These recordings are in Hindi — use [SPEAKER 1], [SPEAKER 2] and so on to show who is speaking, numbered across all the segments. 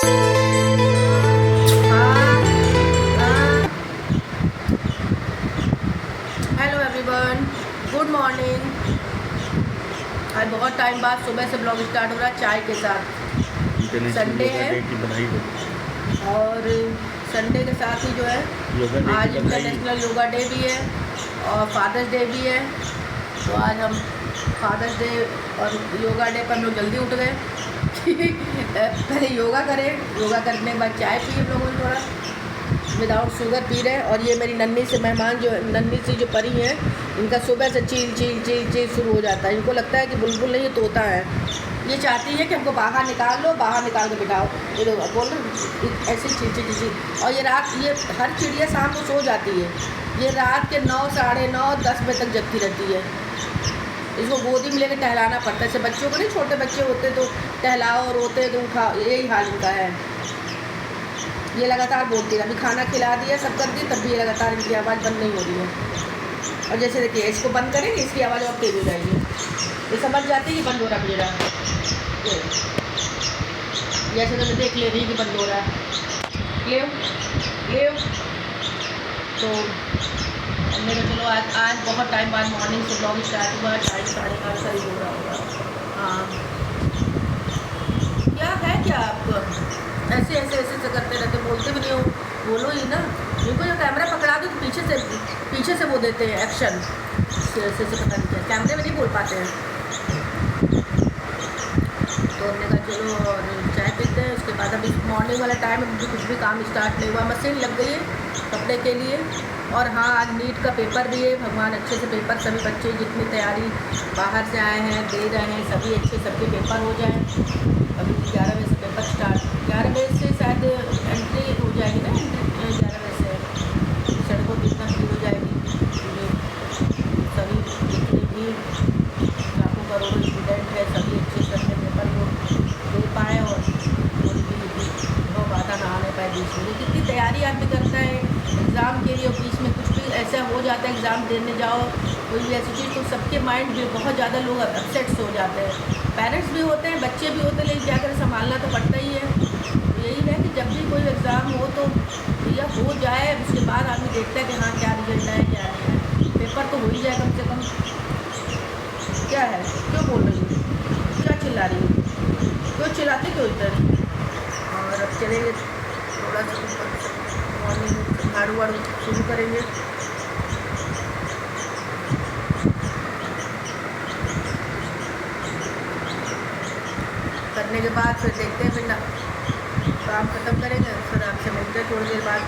[SPEAKER 1] Hello everyone, good morning. आज बहुत टाइम बाद सुबह से ब्लॉग स्टार्ट हो रहा है चाय के साथ। संडे है और संडे के साथ ही जो है आज इंटरनेशनल योगा डे भी है और फादर्स डे भी है। तो आज हम फादर्स डे और योगा डे पर हम लोग जल्दी उठ गए कि पहले योगा करें, योगा करने के बाद चाय पिए हम लोगों ने थोड़ा विदाउट शुगर पी रहे हैं। और ये मेरी नन्ही से मेहमान जो नन्ही सी जो परी हैं, इनका सुबह से चील चील चील चील शुरू हो जाता है। इनको लगता है कि बुलबुल नहीं तोता है। ये चाहती है कि हमको बाहर निकाल लो, बाहर निकाल के बिठाओ। ये लोग बोल रहे ऐसे चील चील चील। और ये रात ये हर चिड़िया शाम को सो जाती है। ये रात के 9, साढ़े 9, 10 बजे तक जगती रहती है। इसको गोदी में लेकर टहलाना पड़ता है। जैसे बच्चों को नहीं, छोटे बच्चे होते तो टहलाओ, रोते तो उठाओ, यही हाल इनका है। ये लगातार बोलती है। अभी खाना खिला दिया, सब कर दी, तब भी ये लगातार इनकी आवाज़ बंद नहीं हो रही है। और जैसे देखिए इसको बंद करेंगे, इसकी आवाज़ और तेज हो जाएगी। ये समझ जाती है कि बंद हो रहा है मुझे। जैसे तो देख ले रही कि बंद हो रहा है। ले तो हमने कहा चलो आज बहुत टाइम बाद मॉर्निंग से ब्लॉग स्टार्ट हुआ। 4:30 करीब हो रहा होगा। हाँ, क्या है क्या आपको ऐसे करते रहते, बोलते भी नहीं हो, बोलो ही ना। इनको जो कैमरा पकड़ा दो तो पीछे से वो देते हैं एक्शन। ऐसे पता नहीं क्या, कैमरे में नहीं बोल पाते हैं। तो हमने कहा चलो और चाय पीते हैं। उसके बाद अभी मॉर्निंग वाला टाइम है, कुछ भी काम स्टार्ट नहीं हुआ। मशीन लग गई है कपड़े के लिए। और हाँ, आज नीट का पेपर भी है। भगवान अच्छे से पेपर, सभी बच्चे जितनी तैयारी बाहर से आए हैं दे रहे हैं, सभी अच्छे सबके पेपर हो जाए। अभी 11 बजे से पेपर स्टार्ट, 11 बजे से शायद एंट्री हो जाएगी ना। 11 बजे से सड़कों की इतना भीड़ हो जाएगी। सभी जितने भी लाखों करोड़ों स्टूडेंट है, सभी अच्छे से अपने पेपर को दे पाए और कोई भी बहुत बाधा ना आने पाए बीच में। कितनी तैयारी आदमी करता है एग्ज़ाम के लिए, बीच में कुछ भी ऐसा हो जाता है, एग्ज़ाम देने जाओ कोई भी ऐसी चीज़, तो सबके माइंड भी बहुत ज़्यादा लोग अपसेट्स हो जाते हैं। पेरेंट्स भी होते हैं, बच्चे भी होते हैं, लेकिन क्या करें, संभालना तो पड़ता ही है। तो यही है कि जब भी कोई एग्ज़ाम हो तो भैया हो जाए, उसके बाद आदमी देखता है कि हाँ क्या रिजल्ट है क्या नहीं है। पेपर तो हो ही जाए कम से कम। क्या है, क्यों बोल रही हूँ, क्या चिल्ला रही हूँ, क्यों चिल्लाते क्यों इधर। और अब चलेंगे थोड़ा सा मॉर्निंग झाड़ू वाड़ू शुरू करेंगे। करने के बाद फिर देखते हैं, फिर काम ख़त्म करेंगे, फिर आपसे मिलते हैं थोड़ी देर बाद।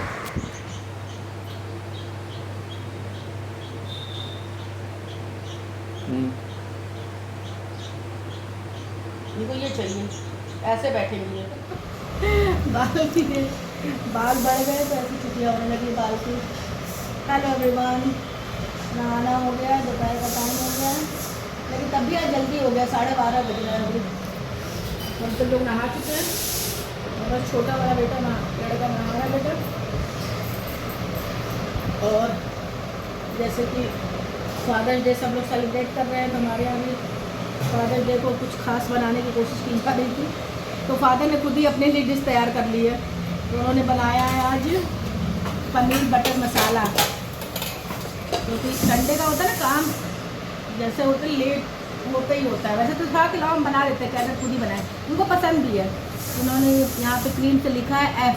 [SPEAKER 1] इनको ये चाहिए, ऐसे बैठेंगे बाल बढ़ गए तो ऐसी छुट्टियाँ होने लगी बाल की। हेलो एवरीवन, नहाना हो गया, दोपहर का टाइम हो गया, लेकिन तब भी आज जल्दी हो गया। 12:30 बज रहे हैं अभी। हम तो लोग नहा चुके हैं और बस छोटा वाला बेटा लड़का नहा रहा है बेटा। और जैसे कि फादर्स डे सब लोग सेलिब्रेट कर रहे हैं, तो हमारे यहाँ भी फादर्स डे को कुछ खास बनाने की कोशिश की जा रही थी। तो फादर ने खुद ही अपने लिए डिश तैयार कर ली है। तो उन्होंने बनाया है आज पनीर बटर मसाला। क्योंकि संडे का होता है ना काम, जैसे होते लेट होता ही होता है। वैसे तो था कि लाओ हम बना लेते हैं, कहते खुद ही बनाए, उनको पसंद भी है। उन्होंने यहाँ पे क्रीम से लिखा है F,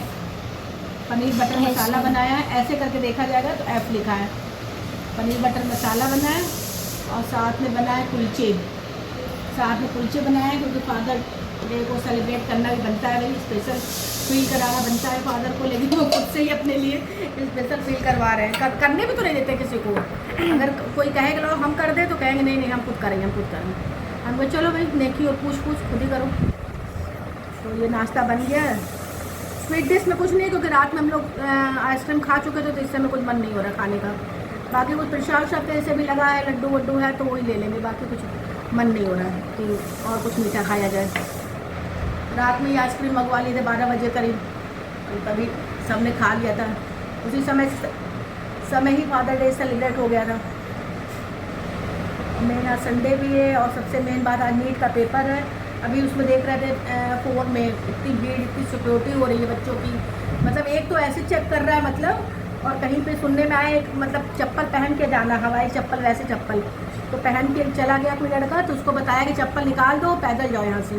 [SPEAKER 1] पनीर बटर मसाला बनाया है। ऐसे करके देखा जाएगा तो F लिखा है। पनीर बटर मसाला बनाया और साथ में बनाए कुलचे, बनाए हैं। क्योंकि फादर डे को सेलिब्रेट करना भी बनता है, भाई स्पेशल फील कराना बनता है फादर को। लेकिन वो खुद से ही अपने लिए स्पेशल फील करवा रहे हैं। करने भी तो नहीं देते किसी को। अगर कोई कहेगा लो हम कर दे तो कहेंगे नहीं हम खुद करेंगे, हम बोले चलो भाई नेकी और पूछ खुद ही करो। तो ये नाश्ता बन गया है। स्वीट डिश में कुछ नहीं, क्योंकि रात में हम लोग आइसक्रीम खा चुके थे, तो इससे में कुछ मन नहीं हो रहा खाने का। बाकी कुछ प्रसाद ऐसे भी लगा है, लड्डू वड्डू है तो वही ले लेंगे। बाकी कुछ मन नहीं हो रहा है कि और कुछ मीठा खाया जाए। रात में ही आइसक्रीम मंगवा ली थी 12 बजे करीब, तभी सबने खा लिया था। उसी समय ही फादर डे सेलिब्रेट हो गया था। मेन आज संडे भी है और सबसे मेन बात आज नीट का पेपर है। अभी उसमें देख रहे थे फ़ोन में, इतनी भीड़, इतनी सिक्योरिटी हो रही है बच्चों की। मतलब एक तो ऐसे चेक कर रहा है मतलब, और कहीं पे सुनने में आया एक मतलब चप्पल पहन के जाना, हवाई चप्पल, वैसे चप्पल तो पहन के चला गया कोई लड़का, तो उसको बताया कि चप्पल निकाल दो, पैदल जाओ यहाँ से।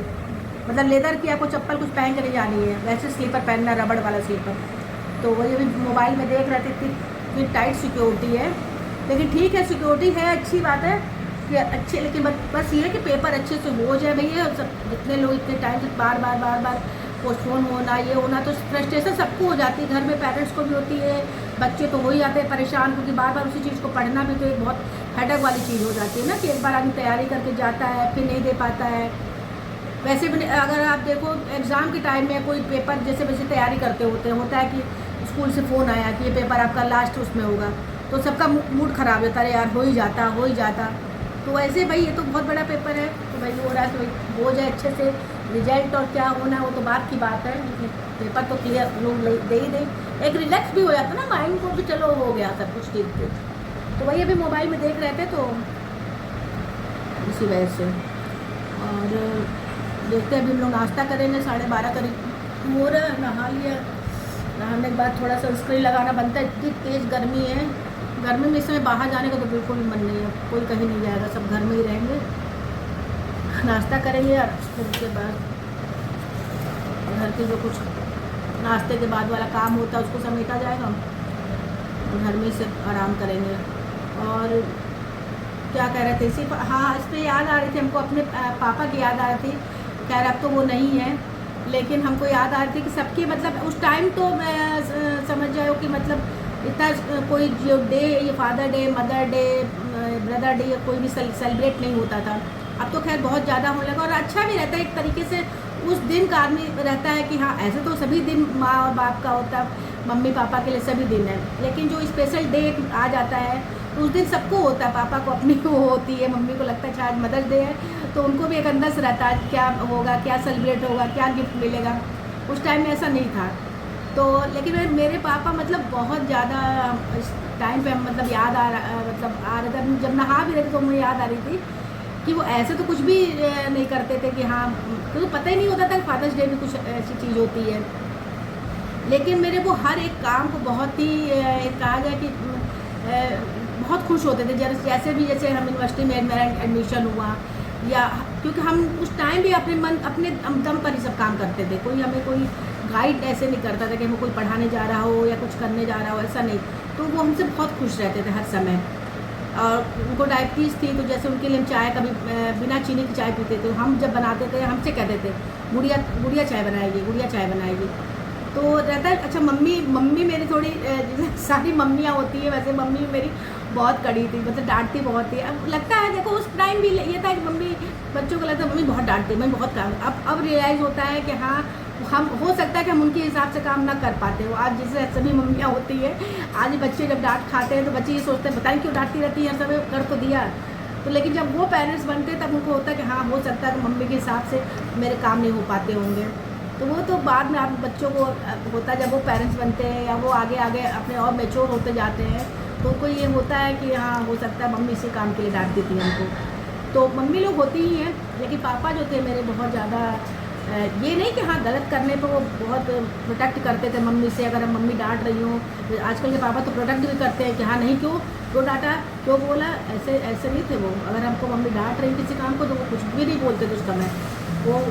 [SPEAKER 1] मतलब लेदर की आपको चप्पल कुछ पहन के नहीं जानी है, वैसे स्लीपर पहनना, रबड़ वाला स्लीपर। तो वही अभी मोबाइल में देख रहे थे, इतनी टाइट सिक्योरिटी है। लेकिन ठीक है, सिक्योरिटी है, अच्छी बात है कि अच्छे, लेकिन बस ये है कि पेपर अच्छे से हो जाए भैया। सब जितने लोग इतने टाइम से बार बार पोस्टपोन होना, ये होना, तो फ्रस्ट्रेशन सबको हो जाती है, घर में पेरेंट्स को भी होती है, बच्चे तो हो ही जाते हैं परेशान, क्योंकि बार बार उसी चीज़ को पढ़ना भी तो एक बहुत हेडेक वाली चीज़ हो जाती है ना, कि एक बार आदमी तैयारी करके जाता है फिर नहीं दे पाता है। वैसे भी अगर आप देखो एग्ज़ाम के टाइम में कोई पेपर जैसे वैसे तैयारी करते होता है कि स्कूल से फ़ोन आया कि ये पेपर आपका लास्ट उसमें होगा, तो सबका मूड ख़राब होता है, यार हो ही जाता। तो वैसे भाई ये तो बहुत बड़ा पेपर है, तो भाई हो रहा है तो हो जाए अच्छे से। रिजल्ट और क्या होना है वो तो बात की बात है, पेपर तो क्लियर लोग दे ही दें, एक रिलैक्स भी हो जाता ना माइंड को भी, चलो हो गया सब कुछ ठीक थे। तो वही अभी मोबाइल में देख रहे थे तो इसी वजह से। और देखते हैं अभी हम लोग नाश्ता करेंगे, 12:30 करीब हो रहा है, नहा लिया, नहाने के बाद थोड़ा सनस्क्रीन लगाना बनता है, इतनी तेज़ गर्मी है। गर्मी में इस समय बाहर जाने का तो बिल्कुल भी मन नहीं है, कोई कहीं नहीं जाएगा, सब घर में ही रहेंगे। नाश्ता करेंगे और फिर उसके बाद घर के जो कुछ नाश्ते के बाद वाला काम होता है उसको समेटा जाएगा, घर में से आराम करेंगे। और क्या कह रहे थे, सिर्फ हाँ इस पर याद आ रही थी हमको, अपने पापा की याद आ रही थी। खैर अब तो वो नहीं है, लेकिन हमको याद आ रही थी कि सबकी मतलब उस टाइम तो मैं समझ जाओ कि मतलब इतना कोई जो डे, ये father day, mother day, brother day, कोई भी सेलिब्रेट नहीं होता था। अब तो खैर बहुत ज़्यादा होने लगा, और अच्छा भी रहता है एक तरीके से, उस दिन का आदमी रहता है कि हाँ ऐसे तो सभी दिन माँ और बाप का होता है, मम्मी पापा के लिए सभी दिन है, लेकिन जो स्पेशल डे आ जाता है तो उस दिन सबको होता है, पापा को अपनी को होती है, मम्मी को लगता है कि आज मदर्स डे है, तो उनको भी एक अंदर से रहता है क्या होगा, क्या सेलिब्रेट होगा, क्या गिफ्ट मिलेगा। उस टाइम में ऐसा नहीं था। तो लेकिन मेरे पापा मतलब बहुत ज़्यादा इस टाइम पे मतलब याद आ रहा था, जब नहा भी रहे थे तो मुझे याद आ रही थी कि वो ऐसे तो कुछ भी नहीं करते थे कि हाँ, क्योंकि तो पता ही नहीं होता था कि फादर्स डे भी कुछ ऐसी चीज़ होती है। लेकिन मेरे वो हर एक काम को बहुत ही कहा जाए कि बहुत खुश होते थे, जैसे हम यूनिवर्सिटी में मेरा एडमिशन हुआ, या क्योंकि हम उस टाइम भी अपने दम पर ही सब काम करते थे, कोई हमें कोई गाइड ऐसे नहीं करता था कि हमें कोई पढ़ाने जा रहा हो या कुछ करने जा रहा हो, ऐसा नहीं। तो वो हमसे बहुत खुश रहते थे हर समय। और उनको डायबिटीज़ थी, तो जैसे उनके लिए हम चाय कभी बिना चीनी की चाय पीते थे, हम जब बनाते थे हमसे कहते थे गुड़िया चाय बनाएगी। तो रहता है अच्छा, मम्मी मेरी थोड़ी सारी मम्मियाँ होती है, वैसे मम्मी मेरी बहुत कड़ी थी, मतलब डांटती बहुत थी। अब लगता है देखो उस टाइम भी ये था कि मम्मी, बच्चों को लगता है मम्मी बहुत डांटती, मम्मी बहुत काम। अब रियलाइज़ होता है कि हाँ, हम हो सकता है कि हम उनके हिसाब से काम ना कर पाते हो। आज जैसे सभी मम्मियाँ होती है, आज बच्चे जब डांट खाते हैं तो बच्चे ये सोचते हैं पता नहीं क्यों डांटती रहती है, सब कर तो दिया। तो लेकिन जब वो पेरेंट्स बनते तब उनको होता है कि हाँ हो सकता है कि मम्मी के हिसाब से मेरे काम नहीं हो पाते होंगे। तो वो तो बाद में आप बच्चों को होता है, जब वो पेरेंट्स बनते हैं या वो आगे अपने और मैच्योर होते जाते हैं, तो उनको ये होता है कि हाँ हो सकता है मम्मी इसी काम के लिए डांटती थी हमको। तो मम्मी लोग होती ही हैं, लेकिन पापा जो थे मेरे बहुत ज़्यादा ये नहीं कि हाँ गलत करने पर वो बहुत प्रोटेक्ट करते थे मम्मी से। अगर हम मम्मी डांट रही हूँ, आजकल के पापा तो प्रोटेक्ट भी करते हैं कि हाँ नहीं, क्यों डांटा, क्यों बोला, ऐसे नहीं थे वो। अगर हमको मम्मी डांट रही किसी काम को तो वो कुछ भी नहीं बोलते थे उस समय,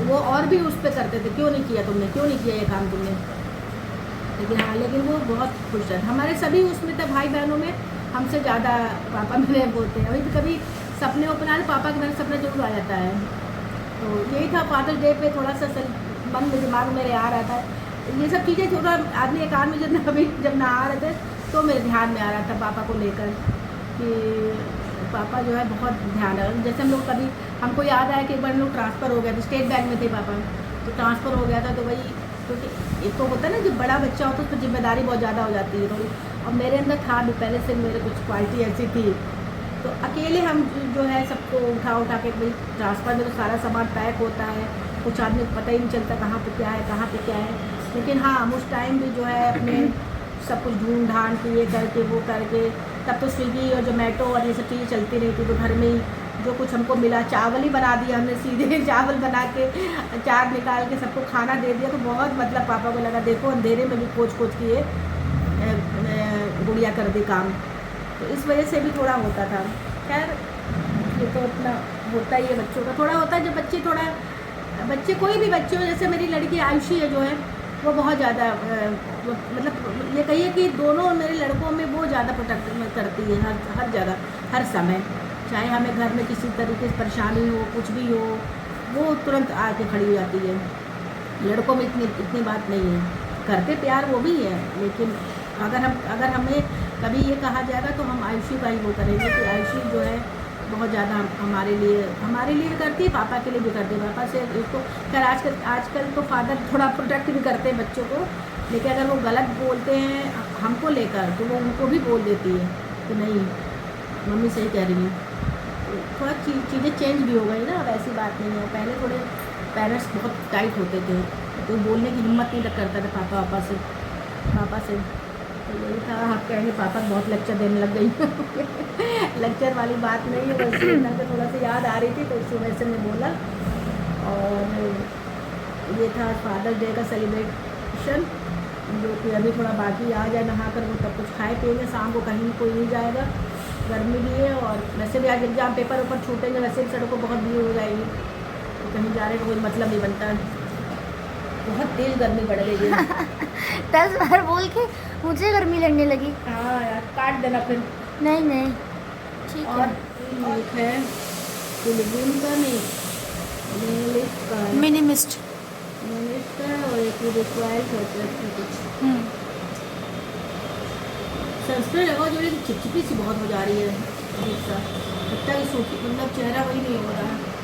[SPEAKER 1] वो और भी उस पर करते थे, क्यों नहीं किया ये काम तुमने। लेकिन वो बहुत खुश है। हमारे सभी उसमें थे भाई बहनों में, हमसे ज़्यादा पापा मेरे बोलते हैं। अभी भी कभी सपने अपना पापा के मेरे सपना जरूर आ जाता है। तो यही था फादर्स डे पे थोड़ा सा मन में दिमाग मेरे आ रहा था ये सब चीज़ें। थोड़ा आदमी एक आदमी जब नहा रहे थे तो मेरे ध्यान में आ रहा था पापा को लेकर कि पापा जो है बहुत ध्यान है। जैसे हम लोग कभी हमको याद आया कि एक बार हम लोग ट्रांसफ़र हो गया था, स्टेट बैंक में थे पापा, तो ट्रांसफ़र हो गया था। तो वही क्योंकि एक तो होता है ना, जब बड़ा बच्चा होता है उस पर जिम्मेदारी बहुत ज़्यादा हो जाती है थोड़ी, और मेरे अंदर था भी पहले से, मेरे कुछ क्वालिटी ऐसी थी। तो अकेले हम जो है सबको उठा के भाई ट्रांसफ़र में तो सारा सामान पैक होता है, कुछ आदमी को पता ही नहीं चलता कहाँ पे क्या है। लेकिन हाँ हम उस टाइम भी जो है अपने सब कुछ ढूंढ ढांड के ये करके वो करके, तब तो स्विगी और जोमेटो और ये सब चीज़ें चलती रही थी, तो घर में ही जो कुछ हमको मिला, चावल ही बना दिया हमने सीधे चावल बना के अचार निकाल के सबको खाना दे दिया। तो बहुत मतलब पापा को लगा देखो अंधेरे में भी खोज खोज के ये गुड़िया कर दी काम। तो इस वजह से भी थोड़ा होता था। खैर ये तो अपना होता ही है, बच्चों का थोड़ा होता है। जब बच्चे कोई भी बच्चे हो, जैसे मेरी लड़की आयुषी है जो है वो बहुत ज़्यादा मतलब ये कहिए कि दोनों मेरे लड़कों में वो ज़्यादा प्रोटेक्ट करती है हर जगह हर समय। चाहे हमें घर में किसी तरीके से परेशानी हो, कुछ भी हो, वो तुरंत आके खड़ी हो जाती है। लड़कों में इतनी बात नहीं है, करते प्यार वो भी है, लेकिन अगर हमें कभी ये कहा जाएगा तो हम आयुषी का ही वो करेंगे कि आयुषी जो है बहुत ज़्यादा हमारे लिए भी करती है, पापा के लिए भी करती है। पापा से इसको खैर आजकल तो फादर थोड़ा प्रोटेक्ट भी करते हैं बच्चों को, लेकिन अगर वो गलत बोलते हैं हमको लेकर तो वो उनको भी बोल देती है कि नहीं मम्मी सही कह रही है। तो थोड़ा चीज़ें चेंज भी हो गई ना, अब ऐसी बात नहीं है। पहले थोड़े पेरेंट्स बहुत टाइट होते थे, तो बोलने की हिम्मत नहीं करता था पापा से। तो यही था, आप कहेंगे पापा बहुत लेक्चर देने लग गई लेक्चर वाली बात नहीं है, बस इतना तो थोड़ा सा याद आ रही थी तो इस वजह से मैं बोला। और ये था फादर्स डे का सेलिब्रेशन, जो कि अभी थोड़ा बाकी आ जाए नहा कर वो तब कुछ खाए पिएंगे। शाम को कहीं कोई नहीं जाएगा, गर्मी भी है, और वैसे भी आज एग्जाम पेपर ऊपर छूटेंगे, वैसे भी सड़कों बहुत भीड़ हो जाएगी, तो कहीं जाने का कोई मतलब नहीं बनता। बहुत तेज़ गर्मी बढ़ गई है
[SPEAKER 2] 10 बार बोल के मुझे गर्मी लगने लगी।
[SPEAKER 1] हाँ यार, काट देना फिर।
[SPEAKER 2] नहीं ठीक है।
[SPEAKER 1] और एक है फिलिपीन का, नहीं मिनिमिस्ट का है,
[SPEAKER 2] मिनिमिस्ट
[SPEAKER 1] मिनिमिस्ट का है, और एक रिक्वायर्ड कुछ सनस्क्रीन लगाओ जो चिपचिपी सी बहुत हो जा रही है, अजीब सा लगता है सूखी, मतलब चेहरा वही नहीं हो रहा है।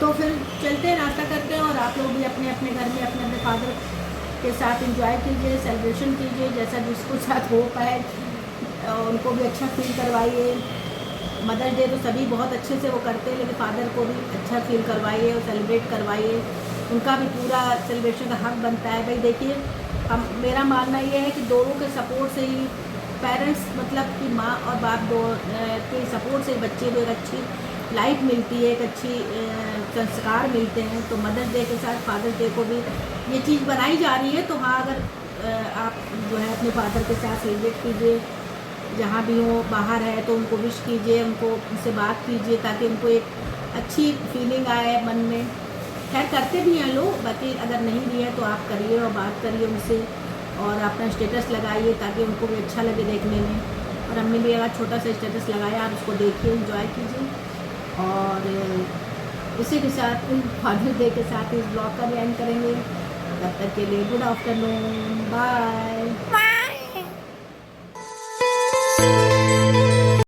[SPEAKER 1] तो फिर चलते हैं, नाश्ता करते हैं, और आप लोग भी अपने अपने घर में अपने अपने फादर के साथ एंजॉय कीजिए, सेलिब्रेशन कीजिए जैसा जिसको साथ हो पाए, उनको भी अच्छा फील करवाइए। मदर्स डे तो सभी बहुत अच्छे से वो करते हैं, लेकिन फादर को भी अच्छा फील करवाइए और सेलिब्रेट करवाइए, उनका भी पूरा सेलिब्रेशन का हक बनता है। भाई देखिए, मेरा मानना ये है कि दोनों के सपोर्ट से ही पेरेंट्स, मतलब कि माँ और बाप दो के सपोर्ट से बच्चे को एक अच्छी लाइफ मिलती है, एक अच्छी संस्कार मिलते हैं। तो मदर्स डे के साथ फादर्स डे को भी ये चीज़ बनाई जा रही है। तो हाँ, अगर आप जो है अपने फादर के साथ सेलिब्रेट कीजिए, जहाँ भी हो, बाहर है तो उनको विश कीजिए, उनसे बात कीजिए, ताकि उनको एक अच्छी फीलिंग आए मन में। खैर करते भी हैं लोग, बाकी अगर नहीं भी है तो आप करिए और बात करिए उनसे, और अपना स्टेटस लगाइए ताकि उनको भी अच्छा लगे देखने में। और हमने भी अगर छोटा सा स्टेटस लगाया, आप उसको देखिए, एंजॉय कीजिए। और इसी के साथ फादर्स डे के साथ इस ब्लॉग का भी एंड करेंगे। तब तक के लिए गुड आफ्टरनून, बाय।